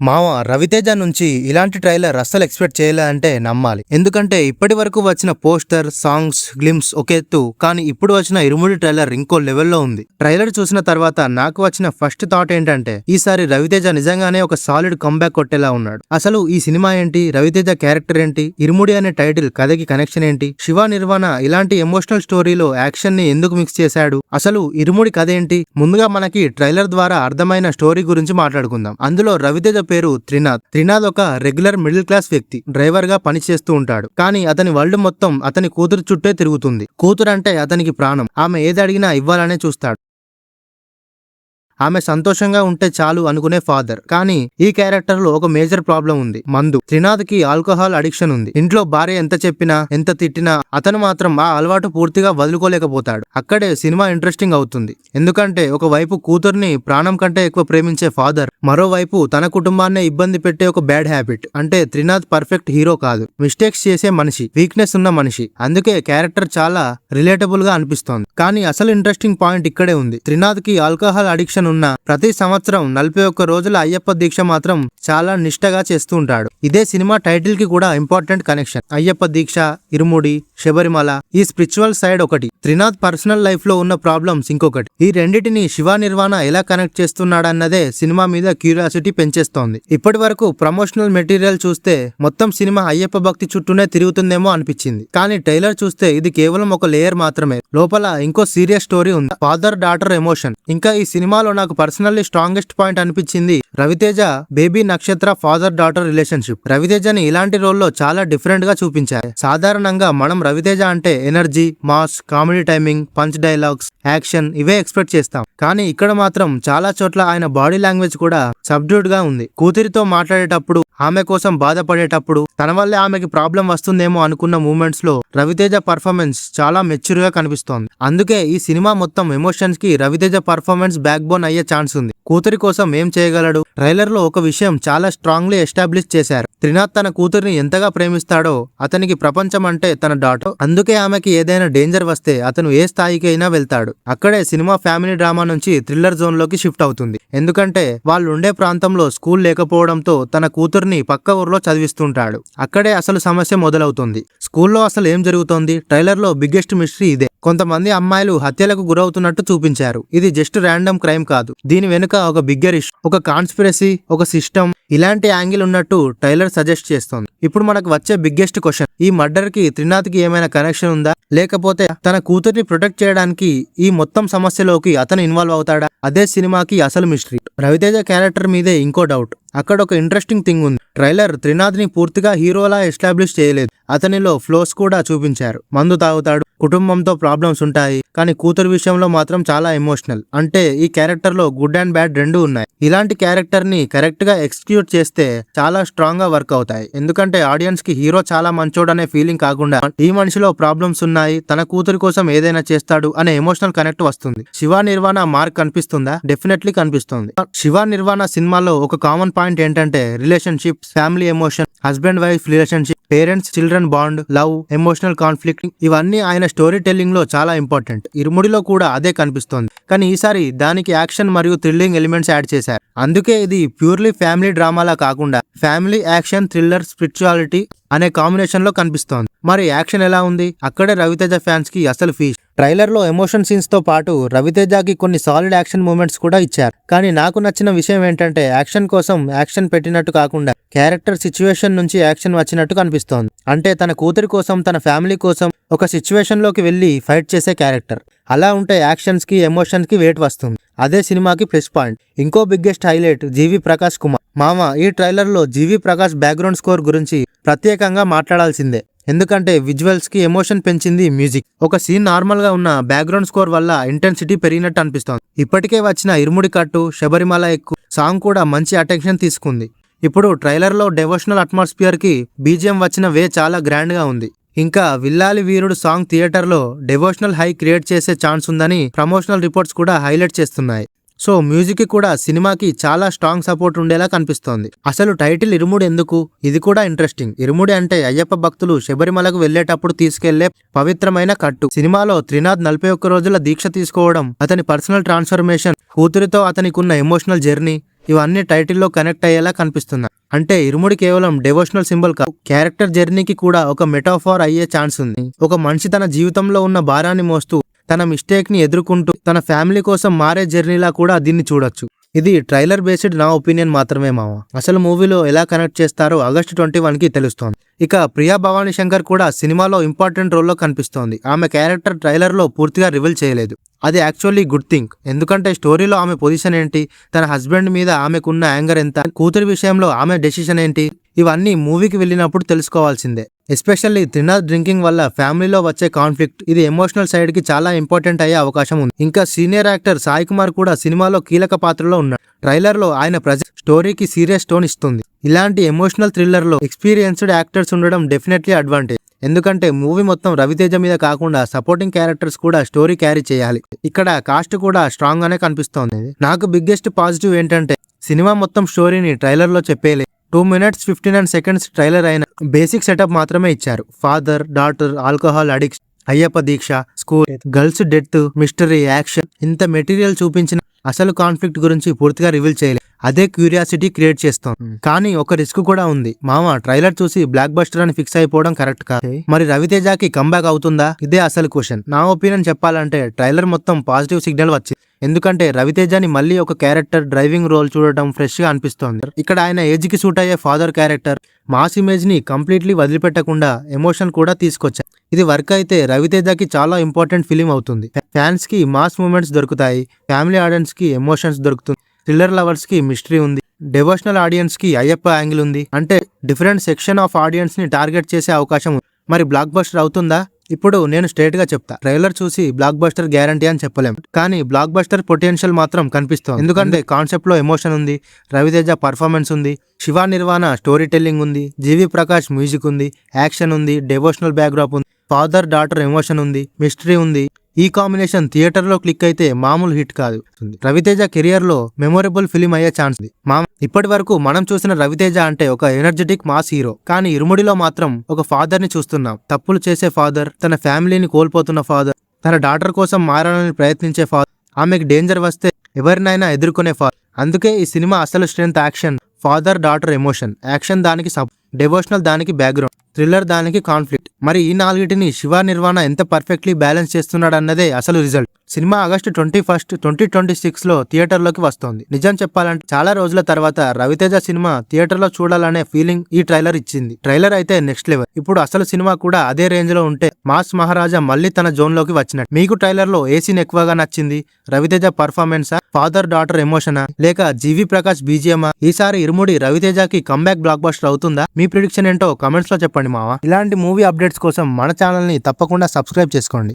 మావ రవితేజ నుంచి ఇలాంటి ట్రైలర్ అస్సలు ఎక్స్పెక్ట్ చేయలే అంటే నమ్మాలి. ఎందుకంటే ఇప్పటి వరకు వచ్చిన పోస్టర్, సాంగ్స్, గ్లిమ్స్ ఒక ఎత్తు, కానీ ఇప్పుడు వచ్చిన ఇరుముడి ట్రైలర్ ఇంకో లెవెల్లో ఉంది. ట్రైలర్ చూసిన తర్వాత నాకు వచ్చిన ఫస్ట్ థాట్ ఏంటంటే ఈసారి రవితేజ నిజంగానే ఒక సాలిడ్ కంబ్యాక్ కొట్టేలా ఉన్నాడు. అసలు ఈ సినిమా ఏంటి, రవితేజ క్యారెక్టర్ ఏంటి, ఇరుముడి అనే టైటిల్ కథకి కనెక్షన్ ఏంటి, శివ నిర్వాణ ఇలాంటి ఎమోషనల్ స్టోరీలో యాక్షన్ ని ఎందుకు మిక్స్ చేశాడు, అసలు ఇరుముడి కథ ఏంటి? ముందుగా మనకి ట్రైలర్ ద్వారా అర్థమైన స్టోరీ గురించి మాట్లాడుకుందాం. అందులో రవితేజ పేరు త్రినాథ్ ఒక రెగ్యులర్ మిడిల్ క్లాస్ వ్యక్తి. డ్రైవర్ గా పనిచేస్తూ ఉంటాడు. కానీ అతని వరల్డ్ మొత్తం అతని కూతురు చుట్టే తిరుగుతుంది. కూతురు అంటే అతనికి ప్రాణం. ఆమె ఏది అడిగినా ఇవ్వాలనే చూస్తాడు. ఆమె సంతోషంగా ఉంటే చాలు అనుకునే ఫాదర్. కానీ ఈ క్యారెక్టర్ లో ఒక మేజర్ ప్రాబ్లం ఉంది, మందు. త్రినాథ్ కి ఆల్కహాల్ అడిక్షన్ ఉంది. ఇంట్లో భార్య ఎంత చెప్పినా ఎంత తిట్టినా అతను మాత్రం ఆ అలవాటు పూర్తిగా వదులుకోలేకపోతాడు. అక్కడే సినిమా ఇంట్రెస్టింగ్ అవుతుంది. ఎందుకంటే ఒకవైపు కూతుర్ని ప్రాణం కంటే ఎక్కువ ప్రేమించే ఫాదర్, మరోవైపు తన కుటుంబాన్నే ఇబ్బంది పెట్టే ఒక బ్యాడ్ హ్యాబిట్. అంటే త్రినాథ్ పర్ఫెక్ట్ హీరో కాదు, మిస్టేక్స్ చేసే మనిషి, వీక్నెస్ ఉన్న మనిషి. అందుకే క్యారెక్టర్ చాలా రిలేటబుల్ గా అనిపిస్తోంది. కానీ అసలు ఇంట్రెస్టింగ్ పాయింట్ ఇక్కడే ఉంది. త్రినాథ్ కి ఆల్కహాల్ అడిక్షన్ ఉన్న ప్రతి సంవత్సరం 41 రోజుల అయ్యప్ప దీక్ష మాత్రం చాలా నిష్టగా చేస్తూ ఉంటాడు. ఇదే సినిమా టైటిల్ కి కూడా ఇంపార్టెంట్ కనెక్షన్. అయ్యప్ప దీక్ష, ఇరుముడి, శబరిమల, ఈ స్పిరిచువల్ సైడ్ ఒకటి, త్రినాథ్ పర్సనల్ లైఫ్ లో ఉన్న ప్రాబ్లమ్స్ ఇంకొకటి. ఈ రెండిటిని శివ నిర్వాణ ఎలా కనెక్ట్ చేస్తున్నాడన్నదే సినిమా మీద క్యూరియాసిటీ పెంచేస్తోంది. ఇప్పటి వరకు ప్రమోషనల్ మెటీరియల్ చూస్తే మొత్తం సినిమా అయ్యప్ప భక్తి చుట్టూనే తిరుగుతుందేమో అనిపించింది. కానీ ట్రైలర్ చూస్తే ఇది కేవలం ఒక లేయర్ మాత్రమే. లోపల ఇంకో సీరియస్ స్టోరీ ఉంది, ఫాదర్ డాటర్ ఎమోషన్. ఇంకా ఈ సినిమాలో నాకు పర్సనల్లీ స్ట్రాంగెస్ట్ పాయింట్ అనిపించింది రవితేజ బేబీ నక్షత్ర ఫాదర్ డాటర్ రిలేషన్షిప్. రవితేజని ఇలాంటి రోల్లో చాలా డిఫరెంట్ గా చూపించారు. సాధారణంగా మనం రవితేజ అంటే energy, mass, comedy timing, punch dialogues, action ఇవే ఎక్స్పెక్ట్ చేస్తాం. కానీ ఇక్కడ మాత్రం చాలా చోట్ల ఆయన బాడీ లాంగ్వేజ్ కూడా సబ్డ్యూడ్ గా ఉంది. కూతురితో మాట్లాడేటప్పుడు, ఆమె కోసం బాధపడేటప్పుడు, తన వల్లే ఆమెకి ప్రాబ్లం వస్తుందేమో అనుకున్న మూమెంట్స్ లో రవితేజ పర్ఫార్మెన్స్ చాలా మెచ్యూర్ గా కనిపిస్తోంది. అందుకే ఈ సినిమా మొత్తం ఎమోషన్స్ కి రవితేజ పర్ఫార్మెన్స్ బ్యాక్ బోన్ అయ్యే ఛాన్స్ ఉంది. కూతురి కోసం ఏం చేయగలడు? ట్రైలర్ లో ఒక విషయం చాలా స్ట్రాంగ్లీ ఎస్టాబ్లిష్ చేశారు. త్రినాథ్ తన కూతురిని ఎంతగా ప్రేమిస్తాడో, అతనికి ప్రపంచం అంటే తన డాటర్. అందుకే ఆమెకి ఏదైనా డేంజర్ వస్తే అతను ఏ స్థాయికి అయినా వెళ్తాడు. అక్కడే సినిమా ఫ్యామిలీ డ్రామా నుంచి థ్రిల్లర్ జోన్ లోకి షిఫ్ట్ అవుతుంది. ఎందుకంటే వాళ్ళు ఉండే ప్రాంతంలో స్కూల్ లేకపోవడంతో తన కూతుర్ని పక్క ఊర్లో చదివిస్తుంటాడు. అక్కడే అసలు సమస్య మొదలవుతుంది. స్కూల్లో అసలు ఏం జరుగుతోంది? ట్రైలర్ లో బిగ్గెస్ట్ మిస్టరీ ఇదే. కొంతమంది అమ్మాయిలు హత్యలకు గురవుతున్నట్టు చూపించారు. ఇది జస్ట్ ర్యాండమ్ క్రైమ్ కాదు, దీని వెనుక ఒక బిగ్గర్ ఇష్యూ, ఒక కాన్స్పిరసీ, ఒక సిస్టమ్, ఇలాంటి యాంగిల్ ఉన్నట్టు ట్రైలర్ సజెస్ట్ చేస్తోంది. ఇప్పుడు మనకు వచ్చే బిగ్గెస్ట్ క్వశ్చన్, ఈ మర్డర్ కి త్రినాథ్ కి ఏమైనా కనెక్షన్ ఉందా, లేకపోతే తన కూతుర్ని ప్రొటెక్ట్ చేయడానికి ఈ మొత్తం సమస్యలోకి అతను ఇన్వాల్వ్ అవుతాడా? అదే సినిమాకి అసలు మిస్టరీ. రవితేజ క్యారెక్టర్ మీదే ఇంకో డౌట్. అక్కడ ఒక ఇంట్రెస్టింగ్ థింగ్ ఉంది, ట్రైలర్ త్రినాథ్ ని పూర్తిగా హీరోలా ఎస్టాబ్లిష్ చేయలేదు. అతనిలో ఫ్లోస్ కూడా చూపించారు. మందు తాగుతాడు, కుటుంబంతో ప్రాబ్లమ్స్ ఉంటాయి, కానీ కూతురు విషయంలో మాత్రం చాలా ఎమోషనల్. అంటే ఈ క్యారెక్టర్ లో గుడ్ అండ్ బ్యాడ్ రెండు ఉన్నాయి. ఇలాంటి క్యారెక్టర్ ని కరెక్ట్ గా ఎగ్జిక్యూట్ చేస్తే చాలా స్ట్రాంగ్ గా వర్క్ అవుతాయి. ఎందుకంటే ఆడియన్స్ కి హీరో చాలా మంచోడు అనే ఫీలింగ్ కాకుండా, ఈ మనిషిలో ప్రాబ్లమ్స్ ఉన్నాయి, తన కూతురి కోసం ఏదైనా చేస్తాడు అనే ఎమోషనల్ కనెక్ట్ వస్తుంది. శివ నిర్వాణ మార్క్ కనిపిస్తుందా? డెఫినెట్లీ కనిపిస్తుంది. శివ నిర్వాణ సినిమాలో ఒక కామన్ పాయింట్ ఏంటంటే relationships, family emotion, husband wife relationship, parents children bond, love, emotional conflict, ఇవన్నీ ఆయన స్టోరీ టెల్లింగ్ లో చాలా ఇంపార్టెంట్. ఇరుముడిలో కూడా అదే కనిపిస్తోంది. కానీ ఈసారి దానికి యాక్షన్ మరియు థ్రిల్లింగ్ ఎలిమెంట్స్ యాడ్ చేశారు. అందుకే ఇది ప్యూర్లీ ఫ్యామిలీ డ్రామాలా కాకుండా ఫ్యామిలీ, యాక్షన్, థ్రిల్లర్, స్పిరిచువాలిటీ అనే కాంబినేషన్ లో కనిపిస్తోంది. మరి యాక్షన్ ఎలా ఉంది? అక్కడే రవితేజ ఫ్యాన్స్ కి అసలు ఫీస్ట్. ట్రైలర్ లో ఎమోషన్ సీన్స్ తో పాటు రవితేజకి కొన్ని సాలిడ్ యాక్షన్ మూమెంట్స్ కూడా ఇచ్చారు. కానీ నాకు నచ్చిన విషయం ఏంటంటే యాక్షన్ కోసం యాక్షన్ పెట్టినట్టు కాకుండా క్యారెక్టర్ సిచ్యువేషన్ నుంచి యాక్షన్ వచ్చినట్టు కనిపిస్తోంది. అంటే తన కూతురి కోసం, తన ఫ్యామిలీ కోసం ఒక సిచ్యువేషన్ లోకి వెళ్లి ఫైట్ చేసే క్యారెక్టర్. అలా ఉంటే యాక్షన్స్ కి, ఎమోషన్స్ కి వెయిట్ వస్తుంది. అదే సినిమాకి ప్లస్ పాయింట్. ఇంకో బిగ్గెస్ట్ హైలైట్ జీవి ప్రకాష్ కుమార్. మామ, ఈ ట్రైలర్ లో జీవి ప్రకాష్ బ్యాక్గ్రౌండ్ స్కోర్ గురించి ప్రత్యేకంగా మాట్లాడాల్సిందే. ఎందుకంటే విజువల్స్ కి ఎమోషన్ పెంచింది మ్యూజిక్. ఒక సీన్ నార్మల్ గా ఉన్న బ్యాక్గ్రౌండ్ స్కోర్ వల్ల ఇంటెన్సిటీ పెరిగినట్టు అనిపిస్తోంది. ఇప్పటికే వచ్చిన ఇరుముడి కట్టు, శబరిమల ఎక్కు సాంగ్ కూడా మంచి అటెన్షన్ తీసుకుంది. ఇప్పుడు ట్రైలర్ లో డెవోషనల్ అట్మాస్ఫియర్ కి బీజిఎం వచ్చిన వే చాలా గ్రాండ్ గా ఉంది. ఇంకా విల్లాలి వీరుడు సాంగ్ థియేటర్ లో డెవోషనల్ హై క్రియేట్ చేసే ఛాన్స్ ఉందని ప్రమోషనల్ రిపోర్ట్స్ కూడా హైలైట్ చేస్తున్నాయి. సో మ్యూజిక్ కి కూడా సినిమాకి చాలా స్ట్రాంగ్ సపోర్ట్ ఉండేలా కనిపిస్తోంది. అసలు టైటిల్ ఇరుముడి ఎందుకు? ఇది కూడా ఇంట్రెస్టింగ్. ఇరుముడి అంటే అయ్యప్ప భక్తులు శబరిమలకు వెళ్లేటప్పుడు తీసుకెళ్లే పవిత్రమైన కట్టు. సినిమాలో త్రినాథ్ 41 రోజుల దీక్ష తీసుకోవడం, అతని పర్సనల్ ట్రాన్స్ఫర్మేషన్, కూతురితో అతనికున్న ఎమోషనల్ జర్నీ, ఇవన్నీ టైటిల్లో కనెక్ట్ అయ్యేలా కనిపిస్తున్నాయి. అంటే ఇరుముడి కేవలం డెవోషనల్ సింబల్ కాదు, క్యారెక్టర్ జర్నీకి కూడా ఒక మెటాఫార్ అయ్యే ఛాన్స్ ఉంది. ఒక మనిషి తన జీవితంలో ఉన్న భారాన్ని మోస్తూ తన మిస్టేక్ ని ఎదుర్కొంటూ తన ఫ్యామిలీ కోసం మారే జర్నీలా కూడా దీన్ని చూడొచ్చు. ఇది ట్రైలర్ బేస్డ్ నా ఒపీనియన్ మాత్రమే మావా. అసలు మూవీలో ఎలా కనెక్ట్ చేస్తారో ఆగస్టు 21 కి తెలుస్తోంది. ఇక ప్రియా భవానీ శంకర్ కూడా సినిమాలో ఇంపార్టెంట్ రోల్లో కనిపిస్తోంది. ఆమె క్యారెక్టర్ ట్రైలర్ లో పూర్తిగా రివీల్ చేయలేదు. అది యాక్చువల్లీ గుడ్ థింగ్. ఎందుకంటే స్టోరీలో ఆమె పొజిషన్ ఏంటి, తన హస్బెండ్ మీద ఆమెకున్న యాంగర్ ఎంత, కూతురి విషయంలో ఆమె డెసిషన్ ఏంటి, ఇవన్నీ మూవీకి వెళ్ళినప్పుడు తెలుసుకోవాల్సిందే. ఎస్పెషల్లీ త్రినాథ్ డ్రింకింగ్ వల్ల ఫ్యామిలీలో వచ్చే కాన్ఫ్లిక్ట్, ఇది ఎమోషనల్ సైడ్ కి చాలా ఇంపార్టెంట్ అయ్యే అవకాశం ఉంది. ఇంకా సీనియర్ యాక్టర్ సాయి కుమార్ కూడా సినిమాలో కీలక పాత్రలో ఉన్నాడు. ట్రైలర్ లో ఆయన స్టోరీకి సీరియస్ టోన్ ఇస్తుంది. ఇలాంటి ఎమోషనల్ థ్రిల్లర్ లో ఎక్స్పీరియన్స్డ్ యాక్టర్స్ ఉండడం డెఫినెట్లీ అడ్వాంటేజ్. ఎందుకంటే మూవీ మొత్తం రవితేజ మీద కాకుండా సపోర్టింగ్ క్యారెక్టర్స్ కూడా స్టోరీ క్యారీ చేయాలి. ఇక్కడ కాస్ట్ కూడా స్ట్రాంగ్ గానే కనిపిస్తోంది. నాకు బిగ్గెస్ట్ పాజిటివ్ ఏంటంటే సినిమా మొత్తం స్టోరీని ట్రైలర్ లో చెప్పేలే. 2 minutes 59 seconds ట్రైలర్ అయిన బేసిక్ సెటప్ మాత్రమే ఇచ్చారు. Father, daughter, alcohol addiction, Ayyappa దీక్ష, school, girls death, mystery, action, ఇంత మెటీరియల్ చూపించిన అసలు కాన్ఫ్లిక్ట్ గురించి పూర్తిగా రివీల్ చేయలేదు. అదే క్యూరియాసిటీ క్రియేట్ చేస్తాం. కానీ ఒక రిస్క్ కూడా ఉంది మామ. ట్రైలర్ చూసి బ్లాక్ బస్టర్ అని ఫిక్స్ అయిపోవడం కరెక్ట్ కాదు. మరి రవితేజకి కంబ్యాక్ అవుతుందా? ఇదే అసలు క్వశ్చన్. నా ఒపీనియన్ చెప్పాలంటే ట్రైలర్ మొత్తం పాజిటివ్ సిగ్నల్ వచ్చింది. ఎందుకంటే రవితేజని మళ్ళీ ఒక క్యారెక్టర్ డ్రైవింగ్ రోల్ చూడటం ఫ్రెష్ గా అనిపిస్తోంది. ఇక్కడ ఆయన ఏజ్ కి సూట్ అయ్యే ఫాదర్ క్యారెక్టర్ మాస్ ఇమేజ్ ని కంప్లీట్లీ వదిలిపెట్టకుండా ఎమోషన్ కూడా తీసుకొచ్చారు. ఇది వర్క్ అయితే రవితేజకి చాలా ఇంపార్టెంట్ ఫిలిం అవుతుంది. ఫ్యాన్స్ కి మాస్ మూమెంట్స్ దొరుకుతాయి, ఫ్యామిలీ ఆడియన్స్ కి ఎమోషన్స్ దొరుకుతుంది, థ్రిల్లర్ లవర్స్ కి మిస్టరీ ఉంది, డెవోషనల్ ఆడియన్స్ కి అయ్యప్ప యాంగిల్ ఉంది. అంటే డిఫరెంట్ సెక్షన్ ఆఫ్ ఆడియన్స్ ని టార్గెట్ చేసే అవకాశం ఉంది. మరి బ్లాక్ బస్టర్ అవుతుందా? ఇప్పుడు నేను స్ట్రేట్ గా చెప్తా, ట్రైలర్ చూసి బ్లాక్ బస్టర్ గ్యారంటీ అని చెప్పలేం. కానీ బ్లాక్ బస్టర్ పొటెన్షియల్ మాత్రం కనిపిస్తోంది. ఎందుకంటే కాన్సెప్ట్ లో ఎమోషన్ ఉంది, రవితేజ పర్ఫార్మెన్స్ ఉంది, శివ నిర్వాణ స్టోరీ టెల్లింగ్ ఉంది, జీవి ప్రకాష్ మ్యూజిక్ ఉంది, యాక్షన్ ఉంది, డెవోషనల్ బ్యాక్డ్రాప్ ఉంది, ఫాదర్ డాటర్ ఎమోషన్ ఉంది, మిస్టరీ ఉంది. ఈ కాంబినేషన్ థియేటర్ లో క్లిక్ అయితే మామూలు హిట్ కాదు. రవితేజ కెరియర్ లో మెమొరబుల్ ఫిలిం అయ్యే ఛాన్స్ ఉంది. ఇప్పటి వరకు మనం చూసిన రవితేజ అంటే ఒక ఎనర్జెటిక్ మాస్ హీరో. కానీ ఇరుముడిలో మాత్రం ఒక ఫాదర్ ని చూస్తున్నాం. తప్పులు చేసే ఫాదర్, తన ఫ్యామిలీని కోల్పోతున్న ఫాదర్, తన డాటర్ కోసం మారాలని ప్రయత్నించే ఫాదర్, ఆమెకు డేంజర్ వస్తే ఎవరినైనా ఎదుర్కొనే ఫాదర్. అందుకే ఈ సినిమా అసలు strength action, father daughter emotion. Action దానికి డెవోషనల్ దానికి బ్యాక్గ్రౌండ్, థ్రిల్లర్ దానికి కాన్ఫ్లిక్ట్. మరి ఈ నాలుగిటిని శివ నిర్వాణ ఎంత పర్ఫెక్ట్లీ బ్యాలెన్స్ చేస్తున్నాడు అన్నదే అసలు రిజల్ట్. సినిమా ఆగస్టు 21, 2026 లో థియేటర్ లోకి వస్తోంది. నిజం చెప్పాలంటే చాలా రోజుల తర్వాత రవితేజ సినిమా థియేటర్ లో చూడాలనే ఫీలింగ్ ఈ ట్రైలర్ ఇచ్చింది. ట్రైలర్ అయితే నెక్స్ట్ లెవెల్. ఇప్పుడు అసలు సినిమా కూడా అదే రేంజ్ లో ఉంటే మాస్ మహారాజా మళ్ళీ తన జోన్ లోకి వచ్చినట్టు. మీకు ట్రైలర్ లో ఏ సీన్ ఎక్కువగా నచ్చింది? రవితేజ పర్ఫార్మెన్సా, ఫాదర్ డాటర్ ఎమోషనా, లేక జీవి ప్రకాష్ బీజిఎమా? ఈసారి ఇరుముడి రవితేజకి కంబ్యాక్ బ్లాక్ బస్టర్ అవుతుందా? మీ ప్రిడిక్షన్ ఏంటో కామెంట్స్ లో చెప్పండి మావా. ఇలాంటి మూవీ అప్డేట్స్ కోసం మన ఛానల్ ని తప్పకుండా సబ్స్క్రైబ్ చేసుకోండి.